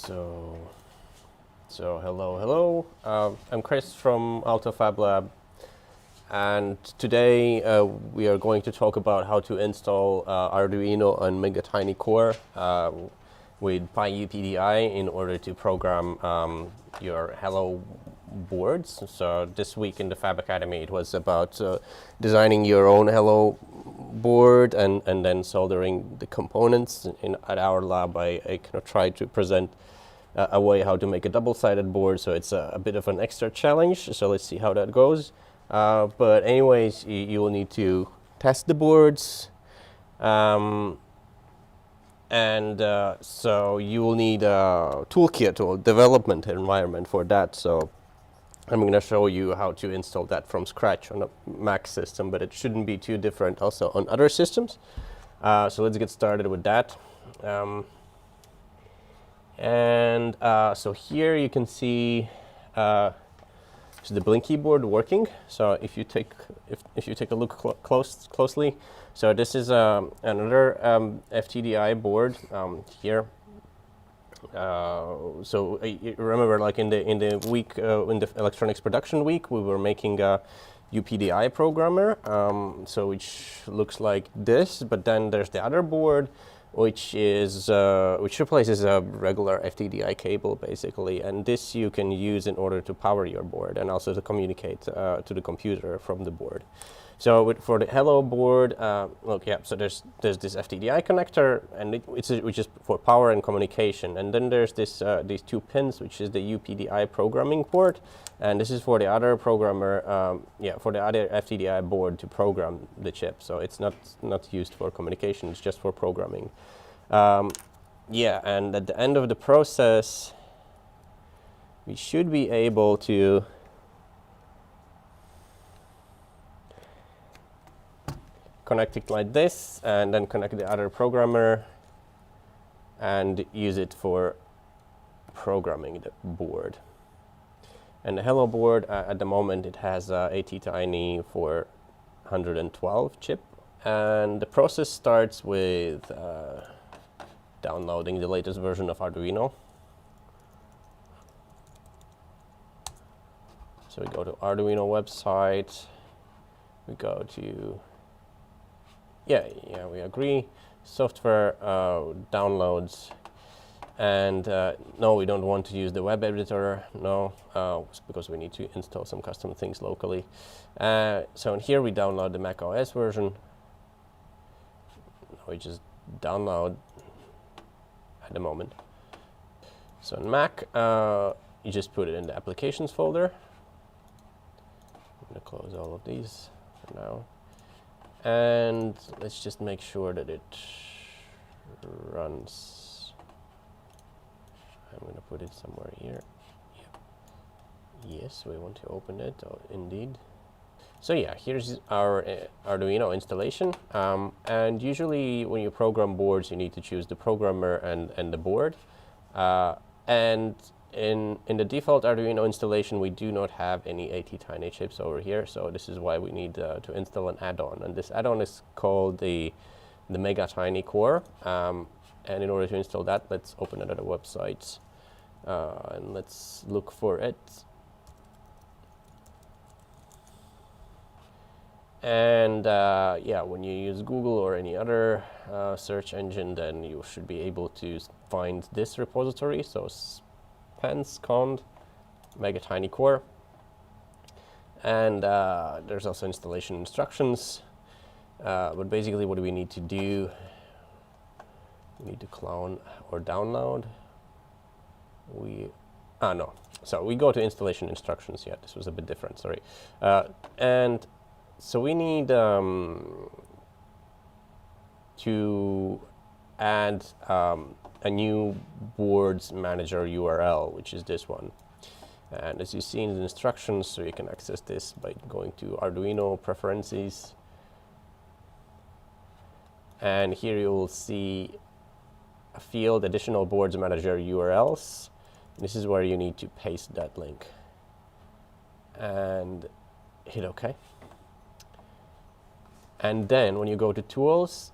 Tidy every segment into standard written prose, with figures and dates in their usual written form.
So hello. I'm Chris from Fab Lab, and today we are going to talk about how to install Arduino on megaTinyCore with pyupdi in order to program your Hello boards. So this week in the Fab Academy, it was about designing your own Hello board and then soldering the components. At our lab, I kind of tried to present a way how to make a double-sided board, so it's a bit of an extra challenge. So let's see how that goes. But anyways, you will need to test the boards, and so you will need a toolkit or development environment for that. So I'm going to show you how to install that from scratch on a Mac system, but it shouldn't be too different also on other systems. So let's get started with that. So here you can see the Blink keyboard working. So if you take a look closely, so this is another FTDI board here. So remember, like in the week in the electronics production week, we were making a UPDI programmer, so which looks like this. But then there's the other board, which replaces a regular FTDI cable basically, and this you can use in order to power your board and also to communicate to the computer from the board. So for the Hello board, so there's this FTDI connector, and which is for power and communication, and then there's this these two pins, which is the UPDI programming port, and this is for the other programmer, for the other FTDI board to program the chip. So it's not used for communication; it's just for programming. And at the end of the process, we should be able to connect it like this, and then connect the other programmer and use it for programming the board. And the Hello board, at the moment, it has ATtiny 412 chip, and the process starts with downloading the latest version of Arduino. So we go to Arduino website, we go to we agree. Software downloads, and no, we don't want to use the web editor. No, because we need to install some custom things locally. So in here we download the Mac OS version. We just download at the moment. So in Mac, you just put it in the applications folder. I'm gonna close all of these for now. And let's just make sure that it runs. I'm going to put it somewhere here. Yep. Yes, we want to open it. Oh, indeed. So yeah, here's our Arduino installation. And usually when you program boards, you need to choose the programmer and the board. And in the default Arduino installation, we do not have any ATtiny chips over here, so this is why we need to install an add-on, and this add-on is called the megaTinyCore. And in order to install that, let's open another website and let's look for it. And when you use Google or any other search engine, then you should be able to find this repository. So pens.conf megaTinyCore, and there's also installation instructions, but basically what do we need to do? We need to clone or download. So we go to installation instructions. Yeah, this was a bit different, sorry. And so we need to add a new boards manager URL, which is this one. And as you see in the instructions, so you can access this by going to Arduino preferences. And here you will see a field, additional boards manager URLs. This is where you need to paste that link. And hit OK. And then when you go to Tools,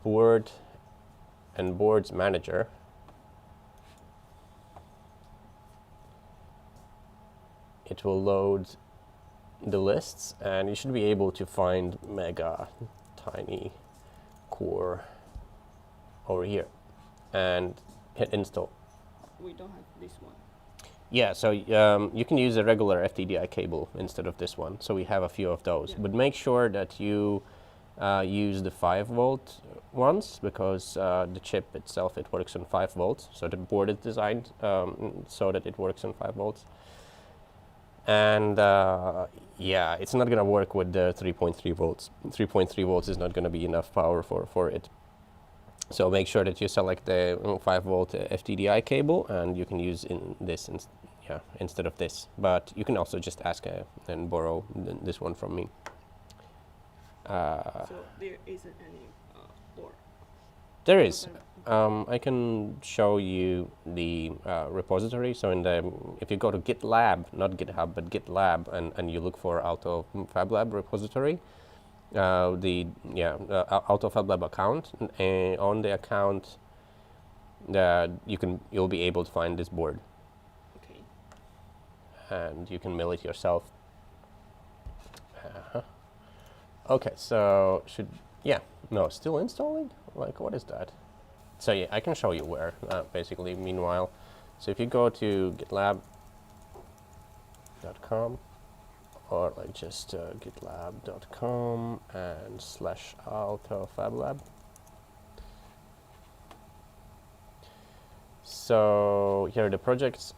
Board, and Boards Manager, it will load the lists, and you should be able to find megaTinyCore over here and hit install. We don't have this one. Yeah, so you can use a regular FTDI cable instead of this one. So we have a few of those, but make sure that you use the 5-volt ones, because the chip itself, it works on 5 volts. So the board is designed so that it works on 5 volts. And yeah, it's not going to work with the 3.3 volts. 3.3 volts is not going to be enough power for it. So make sure that you select the 5-volt FTDI cable, and you can use this instead of this. But you can also just ask and borrow this one from me. So there isn't any board? There is. I can show you the repository. So if you go to GitLab, not GitHub, but GitLab, and you look for Auto Fab Lab repository, Auto Fab Lab account, and on the account, you'll be able to find this board. Okay. And you can mill it yourself. Okay, so still installing? Like, what is that? So yeah, I can show you where, basically, meanwhile. So if you go to gitlab.com, or like just gitlab.com and /AutoFabLab. So here are the projects.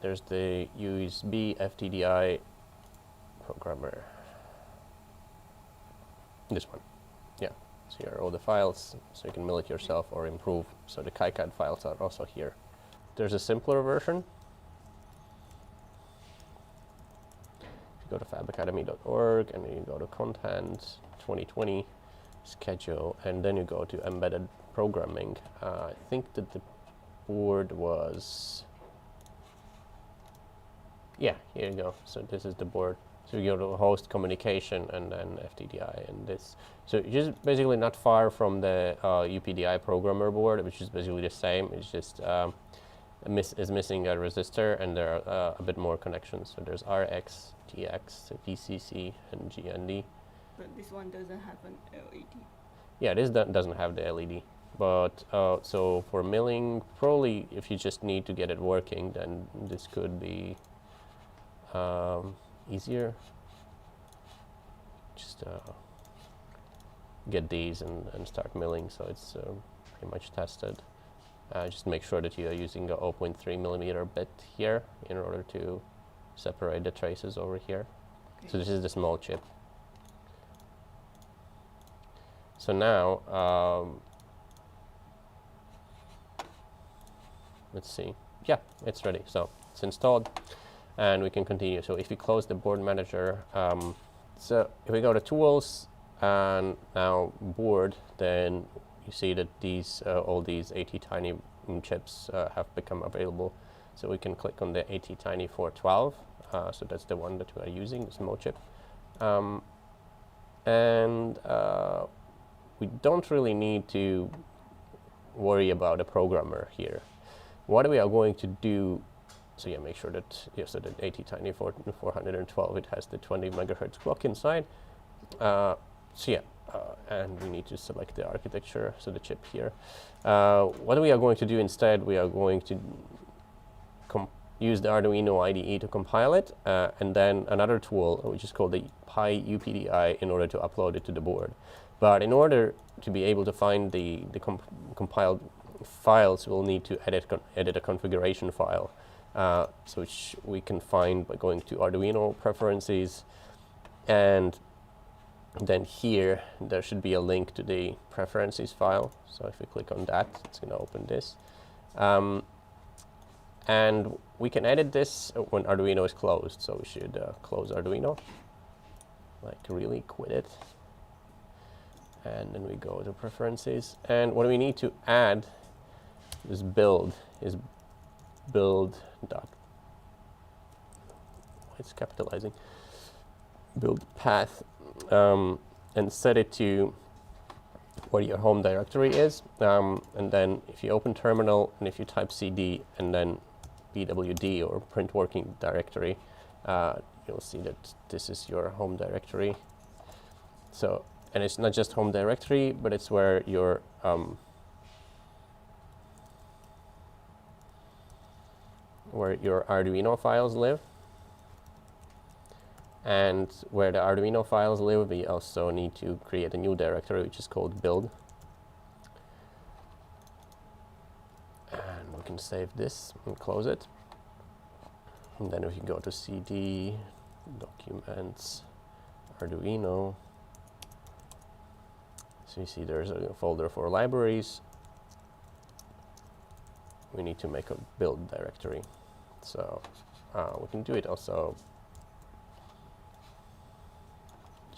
There's the USB FTDI programmer. This one, yeah. So here are all the files, so you can mill it yourself or improve. So the KiCad files are also here. There's a simpler version. If you go to fabacademy.org and then you go to Content 2020, Schedule, and then you go to Embedded Programming. I think that the board was, yeah, here you go. So this is the board. So you go to host communication and then FTDI and this. So it's just basically not far from the UPDI programmer board, which is basically the same. It's just is missing a resistor, and there are a bit more connections. So there's RX, TX, VCC, and GND. But this one doesn't have an LED. Yeah, this doesn't have the LED. But so for milling, probably if you just need to get it working, then this could be easier. Just get these and start milling, so it's pretty much tested. Just make sure that you are using a 0.3mm bit here in order to separate the traces over here. Okay. So this is the small chip. So now, let's see. Yeah, it's ready. So it's installed, and we can continue. So if we close the board manager, so if we go to Tools and now Board, then you see that these all these ATtiny chips have become available. So we can click on the ATtiny 412. So that's the one that we are using, the small chip. And we don't really need to worry about a programmer here. What we are going to do, so yeah, make sure that, yes, so that ATtiny 412, it has the 20 megahertz clock inside. And we need to select the architecture, so the chip here. What we are going to do instead, we are going to use the Arduino IDE to compile it, and then another tool, which is called the pyupdi, in order to upload it to the board. But in order to be able to find the compiled files, we'll need to edit a configuration file, so which we can find by going to Arduino preferences, and then here there should be a link to the preferences file. So if we click on that, it's going to open this, and we can edit this when Arduino is closed. So we should close Arduino, like really quit it, and then we go to preferences, and what we need to add is build dot, it's capitalizing, build path, and set it to what your home directory is, and then if you open terminal and if you type cd and then pwd or print working directory, you'll see that this is your home directory. So, and it's not just home directory, but it's where your Arduino files live. And where the Arduino files live, we also need to create a new directory, which is called build. And we can save this and close it. And then if you go to CD, Documents, Arduino, so you see there's a folder for libraries. We need to make a build directory. So we can do it also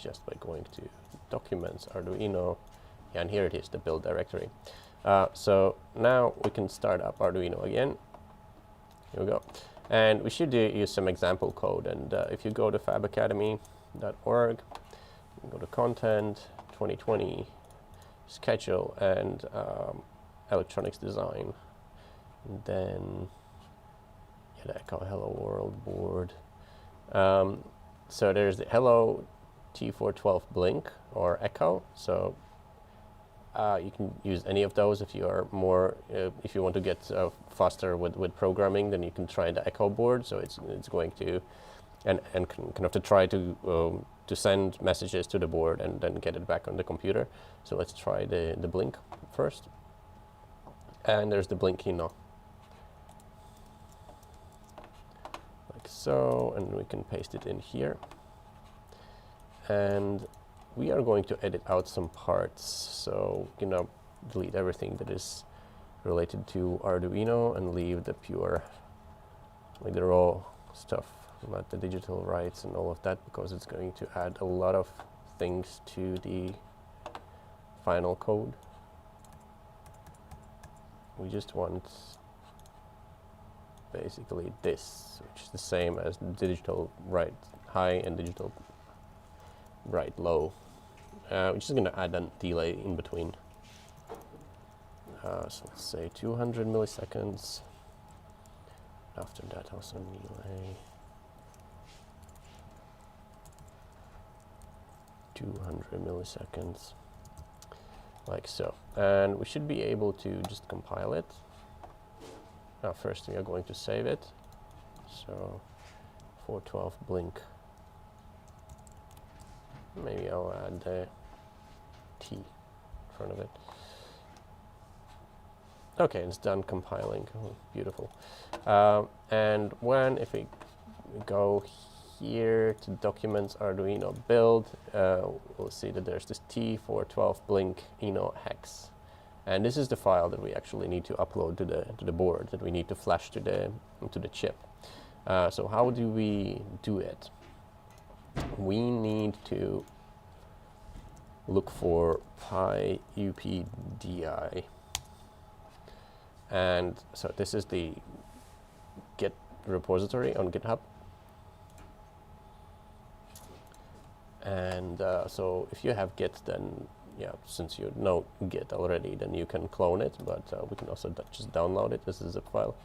just by going to Documents, Arduino, yeah, and here it is, the build directory. So now we can start up Arduino again. Here we go. And we should use some example code. And if you go to fabacademy.org, go to Content, 2020, Schedule, and Electronics Design. And then the Echo Hello World board. So there's the Hello T412 Blink or Echo. So you can use any of those if you are more, if you want to get faster with programming, then you can try the Echo board. So it's going to, and kind of to try to send messages to the board and then get it back on the computer. So let's try the Blink first. And there's the Blinkino. Like so, and we can paste it in here. And we are going to edit out some parts. So, delete everything that is related to Arduino and leave the pure, like the raw stuff, not the digital writes and all of that, because it's going to add a lot of things to the final code. We just want basically this, which is the same as digital write high and digital write low. We're just going to add a delay in between. So let's say 200 milliseconds. After that, also delay 200 milliseconds, like so. And we should be able to just compile it. Now, first we are going to save it. So 412 Blink. Maybe I'll add the T in front of it. Okay, it's done compiling. Oh, beautiful. And if we go here to Documents, Arduino build, we'll see that there's this T412 Blink Eno hex. And this is the file that we actually need to upload to the board, that we need to flash to the chip. So how do we do it? We need to look for pyupdi. And so this is the Git repository on GitHub. And so if you have Git, then yeah, since you know Git already, then you can clone it, but we can also just download it as a zip file.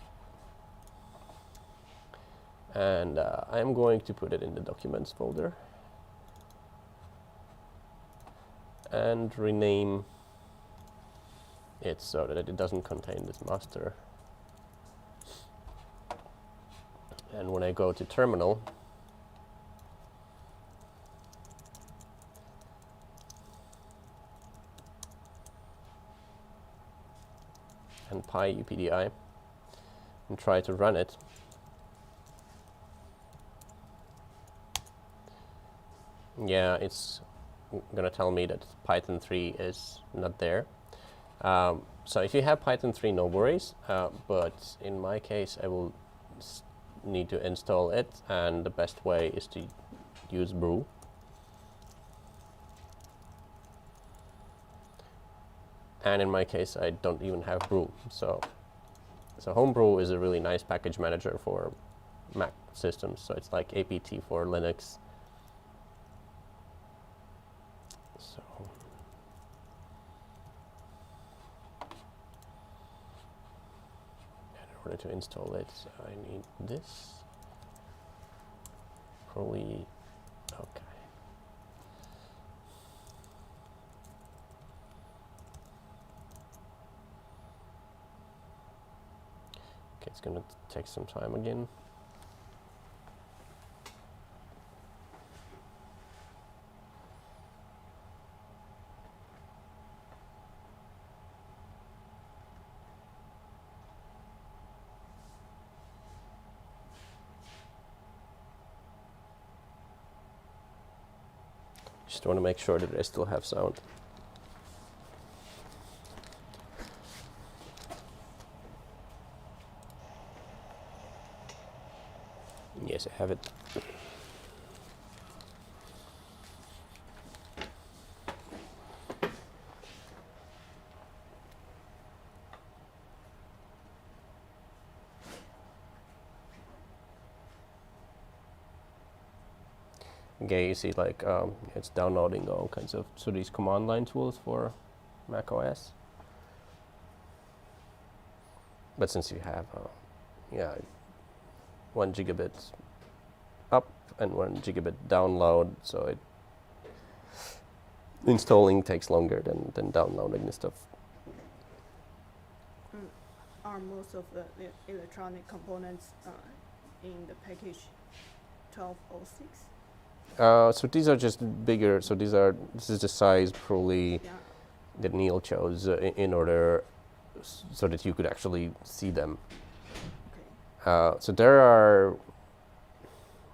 And I'm going to put it in the Documents folder and rename it so that it doesn't contain this master. And when I go to terminal, and pyupdi and try to run it, yeah, it's gonna tell me that Python 3 is not there. So if you have Python 3, no worries, but in my case I will need to install it, and the best way is to use brew. And in my case I don't even have brew, so Homebrew is a really nice package manager for Mac systems, so it's like apt for Linux. So in order to install it, I need this. probably, okay. Okay, it's gonna take some time again. Just want to make sure that I still have sound. Yes, I have it. Okay, you see, like, it's downloading all kinds of these command line tools for Mac OS. But since you have, 1 gigabit up and 1 gigabit download, so it installing takes longer than downloading the stuff. Are most of the electronic components in the package 1206? So these are just bigger. So this is the size probably that Neil chose in order so that you could actually see them. Okay. So there are,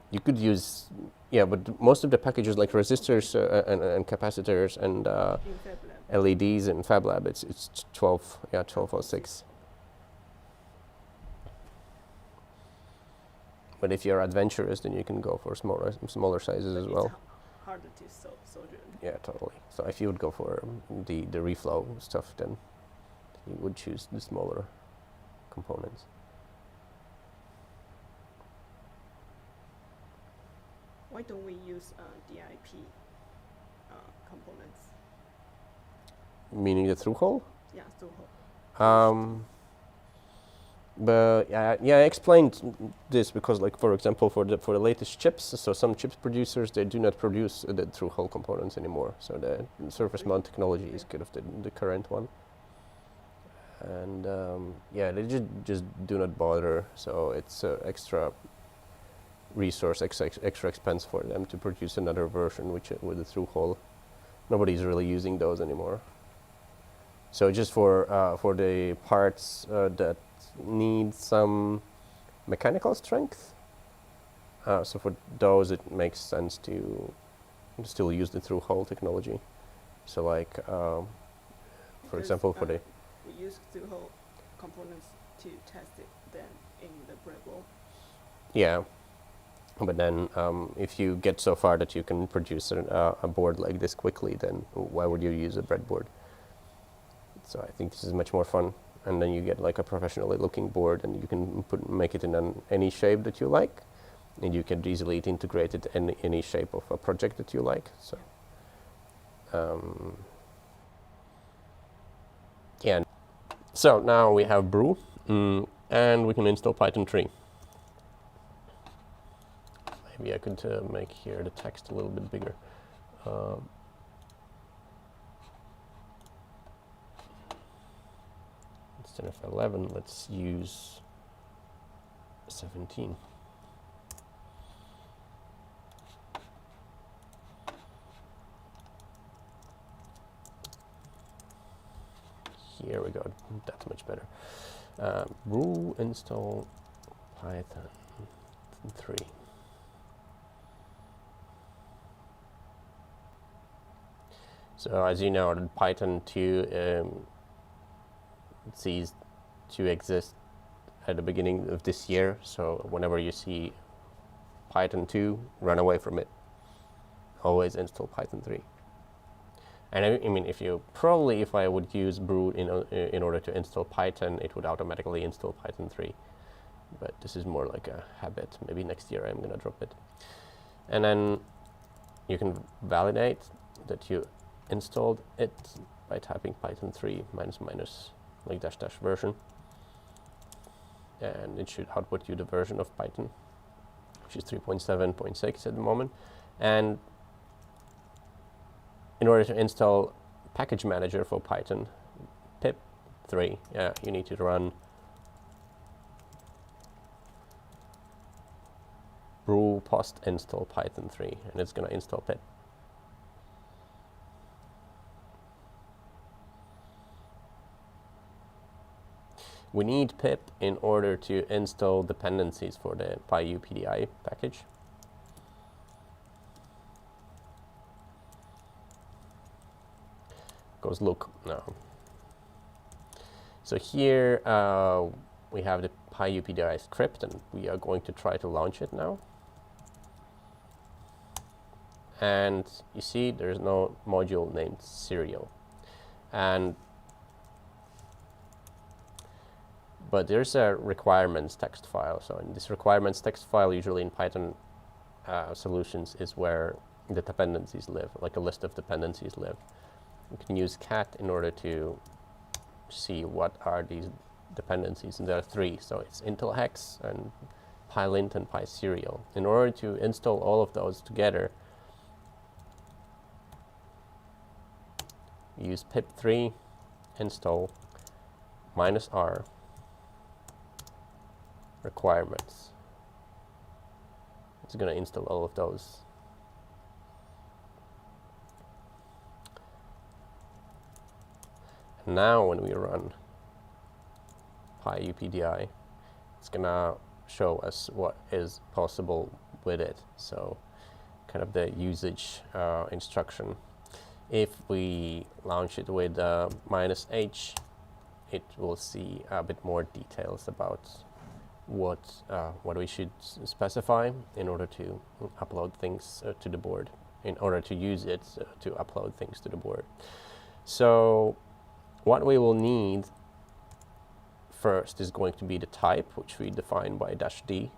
you could use, but most of the packages like resistors and capacitors and In FabLab. LEDs in FabLab, it's 1206. But if you're adventurous, then you can go for smaller sizes as well. It's harder to solder. Yeah, totally. So if you would go for the reflow stuff, then you would choose the smaller components. Why don't we use DIP components? Meaning the through hole? Yeah, through-hole. But I explained this because, like, for example, for the latest chips, so some chips producers, they do not produce the through hole components anymore. So the surface mount technology is kind of the current one. And they just do not bother. So it's extra resource, extra expense for them to produce another version with a through hole. Nobody's really using those anymore. So just for the parts that need some mechanical strength, so for those it makes sense to still use the through hole technology. So like, for example, for the we use through-hole components to test it then in the breadboard. Yeah, but then if you get so far that you can produce a board like this quickly, then why would you use a breadboard? So I think this is much more fun, and then you get like a professionally looking board, and you can make it in any shape that you like, and you can easily integrate it in any shape of a project that you like. So so now we have Brew, and we can install Python 3. Maybe I could make here the text a little bit bigger. Instead of 11, let's use 17. Here we go, that's much better. Brew install Python 3. So as you know, Python 2 ceased to exist at the beginning of this year. So whenever you see Python 2, run away from it. Always install Python 3. And I mean, if I would use Brew in order to install Python, it would automatically install Python 3. But this is more like a habit. Maybe next year I'm gonna drop it. And then you can validate that you installed it by typing Python 3 -- like -- version, and it should output you the version of Python. which is 3.7.6 at the moment. And in order to install package manager for Python, pip3, you need to run brew post install Python 3, and it's going to install pip. We need pip in order to install dependencies for the pyupdi package. Goes look now. So here we have the pyupdi script, and we are going to try to launch it now. And you see there's no module named serial. But there's a requirements text file. So in this requirements text file, usually in Python solutions, is where the dependencies live, like a list of dependencies live. You can use cat in order to see what are these dependencies, and there are 3. So it's Intel hex and pylint and pyserial. In order to install all of those together, use pip3 install -r requirements. It's going to install all of those. And now when we run pyupdi, it's going to show us what is possible with it. So kind of the usage instruction. If we launch it with -h, it will see a bit more details about what we should specify in order to upload things to the board, in order to use it to upload things to the board. So what we will need first is going to be the type, which we define by -d.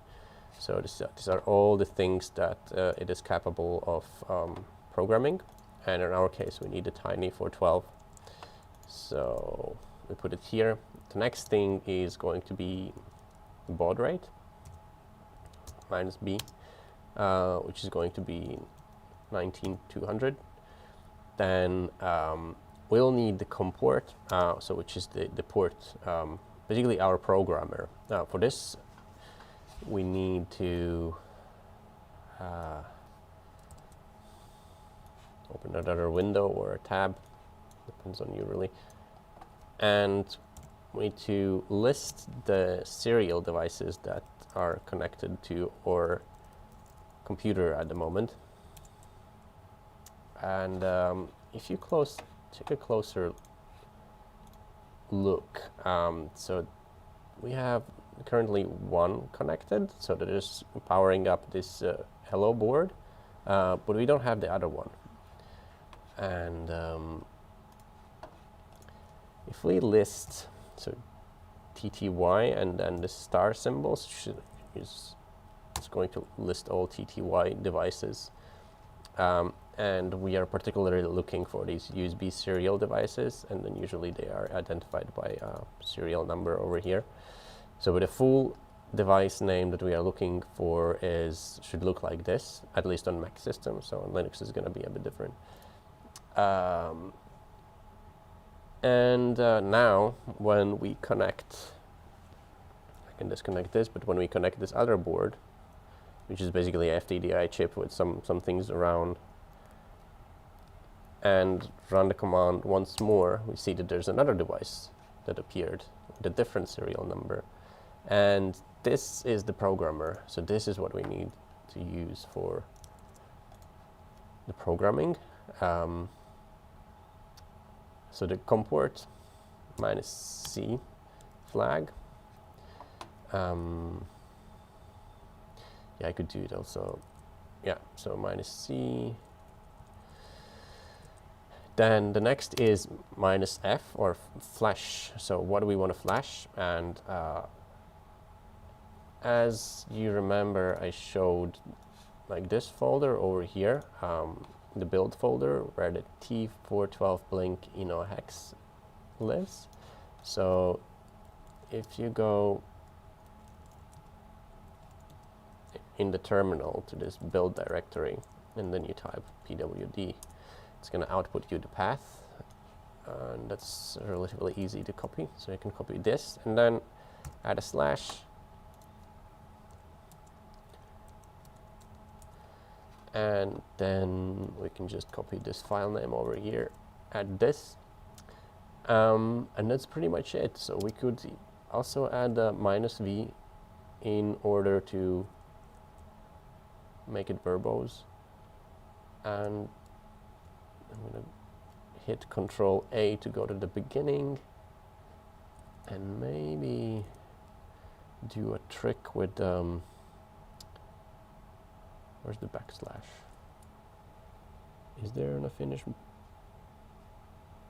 So these are all the things that it is capable of programming. And in our case, we need a tiny for 12. So we put it here. The next thing is going to be baud rate, -b, which is going to be 19200. Then we'll need the COM port, so which is the port, basically our programmer. Now for this, we need to open another window or a tab, depends on you really, and we need to list the serial devices that are connected to our computer at the moment. And if you take a closer look, so we have currently 1 connected, so that is powering up this hello board, but we don't have the other one. And if we list, so TTY and then the star symbols, it's going to list all TTY devices. And we are particularly looking for these USB serial devices, and then usually they are identified by a serial number over here. So with a full device name that we are looking for should look like this, at least on Mac systems. So on Linux is going to be a bit different. Now when we connect, I can disconnect this, but when we connect this other board, which is basically a FTDI chip with some things around, and run the command once more, we see that there's another device that appeared with a different serial number. And this is the programmer. So this is what we need to use for the programming. So the COM port -c flag. Yeah, I could do it also. Yeah, so -c. Then the next is -f or flash. So what do we want to flash? And as you remember, I showed like this folder over here, the build folder where the T412 blink hex lives. So if you go in the terminal to this build directory, and then you type pwd. It's going to output you the path, and that's relatively easy to copy. So you can copy this and then add a slash, and then we can just copy this file name over here, add this, and that's pretty much it. So we could also add a -v in order to make it verbose, and I'm going to hit Control A to go to the beginning, and maybe do a trick with where's the backslash? Is there in a Finnish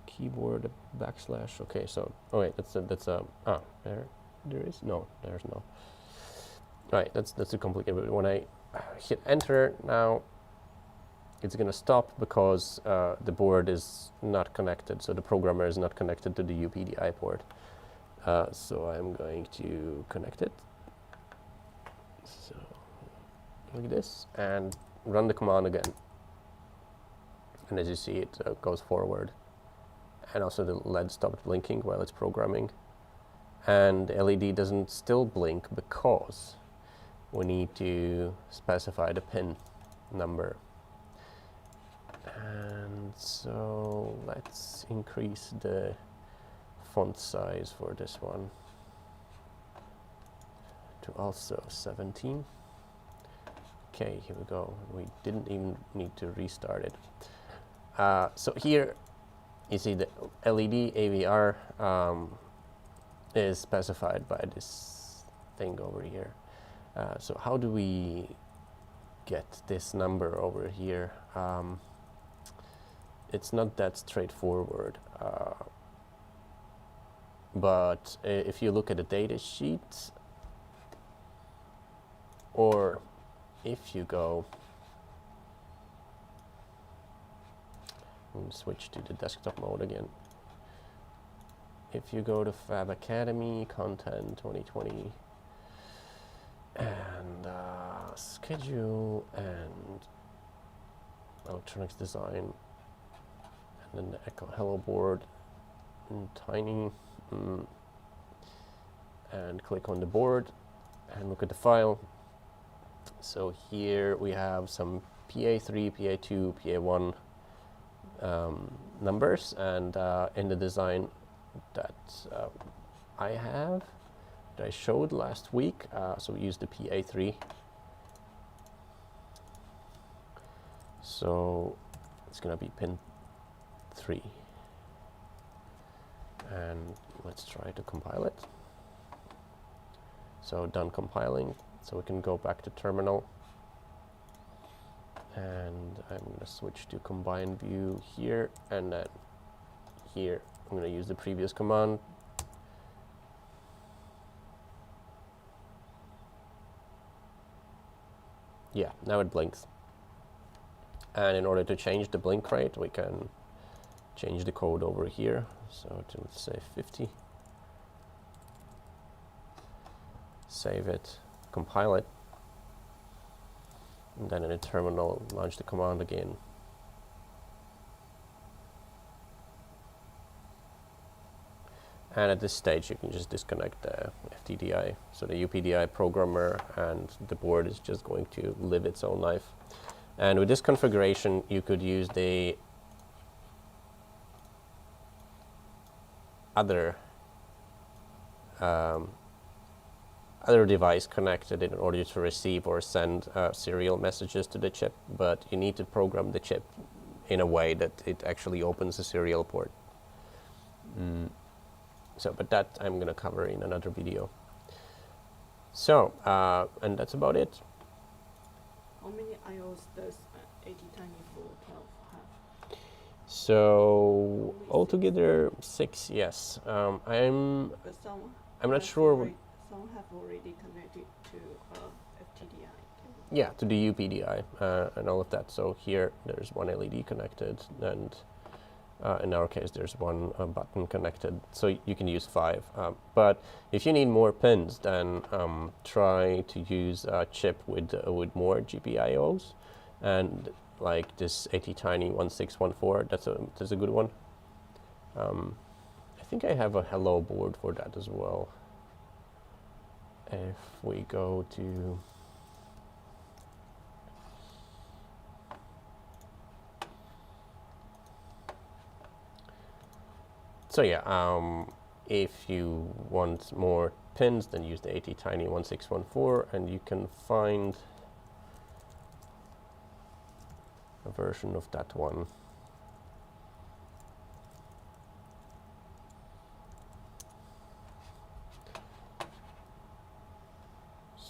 keyboard a backslash? Okay, so that's there is no, there's no. Right, that's a complicated. But when I hit enter now, it's going to stop because the board is not connected, so the programmer is not connected to the UPDI port. So I'm going to connect it. So like this, and run the command again. And as you see, it goes forward. And also the LED stopped blinking while it's programming. And the LED doesn't still blink because we need to specify the pin number. And so let's increase the font size for this one to also 17. Okay, here we go. We didn't even need to restart it. So here you see the LED AVR is specified by this thing over here. So how do we get this number over here? It's not that straightforward. But if you look at the data sheet, or if you go and switch to the desktop mode again, if you go to Fab Academy, Content 2020, and Schedule, and Electronics Design, and then the Echo Hello board, and Tiny, and click on the board, and look at the file. So here we have some PA3, PA2, PA1 numbers, and in the design that I showed last week, so we used the PA3. So it's going to be pin 3. And let's try to compile it. So done compiling. So we can go back to terminal, and I'm going to switch to combine view here, and then here I'm going to use the previous command. Yeah, now it blinks. And in order to change the blink rate, we can change the code over here. So to, let's say 50. Save it, compile it, and then in the terminal, launch the command again. And at this stage, you can just disconnect the FTDI. So the UPDI programmer and the board is just going to live its own life. And with this configuration, you could use the other device connected in order to receive or send serial messages to the chip, but you need to program the chip in a way that it actually opens a serial port. So, but that I'm going to cover in another video. So, and that's about it. How many IOs does ATtiny 412 have? So altogether 6, yes. I'm not sure. Some have already connected to FTDI. Yeah, to the UPDI and all of that. So here there's one LED connected, and In our case, there's one button connected, so you can use 5. But if you need more pins, then try to use a chip with more GPIOs, and like this ATtiny 1614. That's a good one. I think I have a hello board for that as well. If we go to so yeah, if you want more pins, then use the ATtiny 1614, and you can find a version of that one.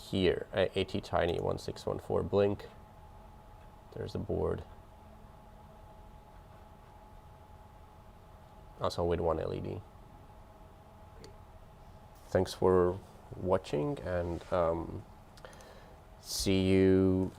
Here, ATtiny 1614 Blink. There's a board. Also with one LED. Thanks for watching, and see you